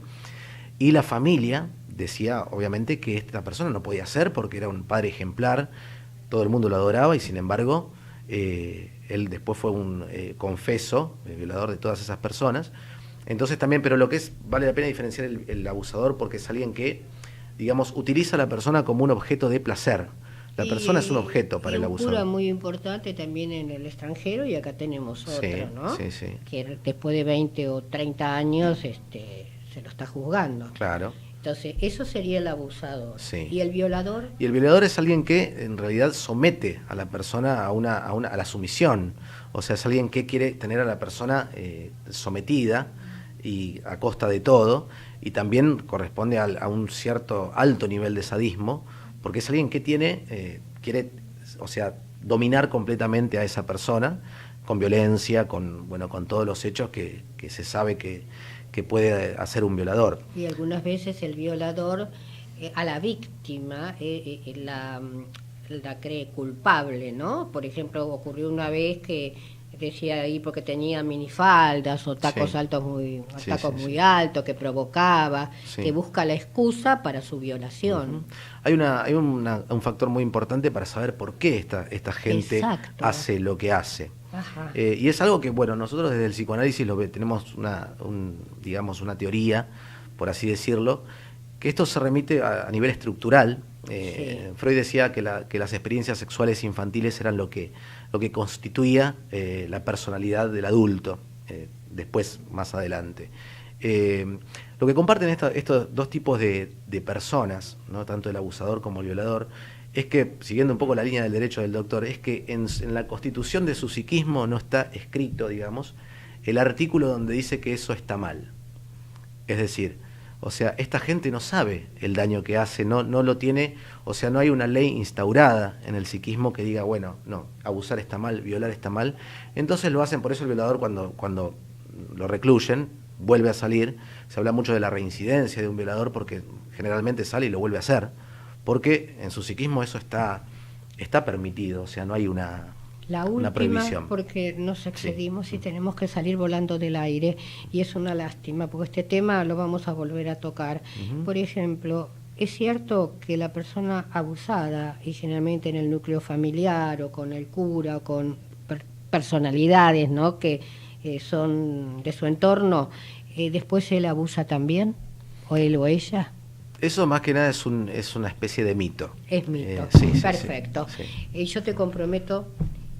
y la familia decía, obviamente, que esta persona no podía ser porque era un padre ejemplar, todo el mundo lo adoraba y sin embargo él después fue un confeso, el violador de todas esas personas. Entonces también, pero vale la pena diferenciar el abusador porque es alguien que, digamos, utiliza a la persona como un objeto de placer. La persona es un objeto para el abusador. Y un cura muy importante también en el extranjero, y acá tenemos otro, ¿no? Sí, sí. Que después de 20 o 30 años se lo está juzgando. Claro. Entonces, eso sería el abusador. Sí. ¿Y el violador? Y el violador es alguien que en realidad somete a la persona a la sumisión. O sea, es alguien que quiere tener a la persona sometida y a costa de todo. Y también corresponde a un cierto alto nivel de sadismo, porque es alguien que quiere, o sea, dominar completamente a esa persona con violencia, con todos los hechos que se sabe que puede hacer un violador. Y algunas veces el violador a la víctima la cree culpable, ¿no? Por ejemplo, ocurrió una vez que decía ahí porque tenía minifaldas o tacos altos muy altos, que provocaba, que busca la excusa para su violación. Hay un factor muy importante para saber por qué esta gente hace lo que hace. Y es algo que, bueno, nosotros desde el psicoanálisis tenemos digamos una teoría, por así decirlo, que esto se remite a nivel estructural. Freud decía que las experiencias sexuales infantiles eran lo que constituía la personalidad del adulto, después, más adelante. Lo que comparten estos dos tipos de personas, ¿no? Tanto el abusador como el violador, es que, siguiendo un poco la línea del derecho del doctor, es que en la constitución de su psiquismo no está escrito, digamos, el artículo donde dice que eso está mal. Es decir, o sea, esta gente no sabe el daño que hace, no lo tiene, o sea, no hay una ley instaurada en el psiquismo que diga, bueno, no, abusar está mal, violar está mal. Entonces lo hacen, por eso el violador cuando lo recluyen, vuelve a salir. Se habla mucho de la reincidencia de un violador porque generalmente sale y lo vuelve a hacer, porque en su psiquismo eso está permitido, o sea, no hay una prohibición. Porque nos excedimos y tenemos que salir volando del aire, y es una lástima, porque este tema lo vamos a volver a tocar. Por ejemplo, es cierto que la persona abusada, y generalmente en el núcleo familiar o con el cura o con personalidades, ¿no?, que son de su entorno, después él abusa también, o él o ella. Eso más que nada es una especie de mito. Es mito, perfecto. Sí. Yo te comprometo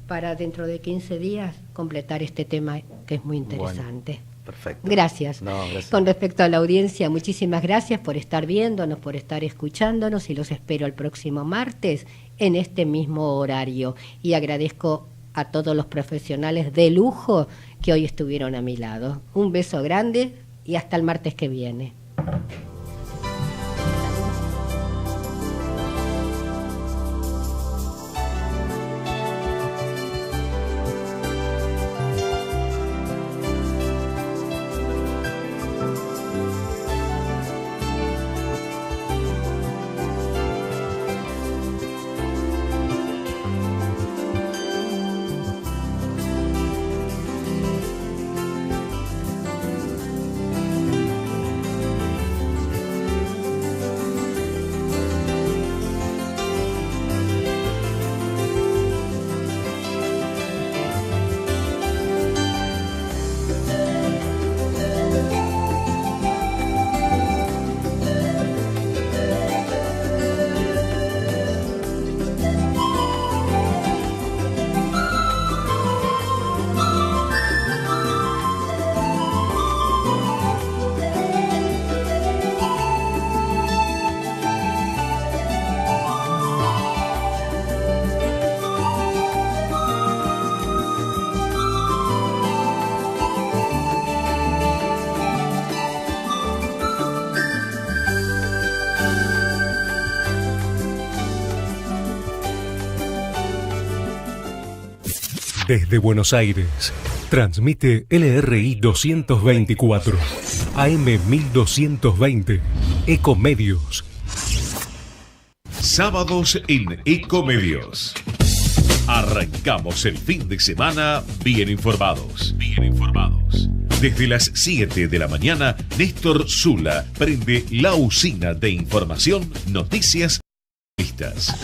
para dentro de 15 días completar este tema que es muy interesante. Bueno, perfecto. Gracias. Gracias. Con respecto a la audiencia, muchísimas gracias por estar viéndonos, por estar escuchándonos, y los espero el próximo martes en este mismo horario. Y agradezco a todos los profesionales de lujo que hoy estuvieron a mi lado. Un beso grande y hasta el martes que viene. Desde Buenos Aires, transmite LRI 224, AM 1220, Ecomedios. Sábados en Ecomedios. Arrancamos el fin de semana bien informados. Desde las 7 de la mañana, Néstor Zula prende la usina de información, noticias y listas.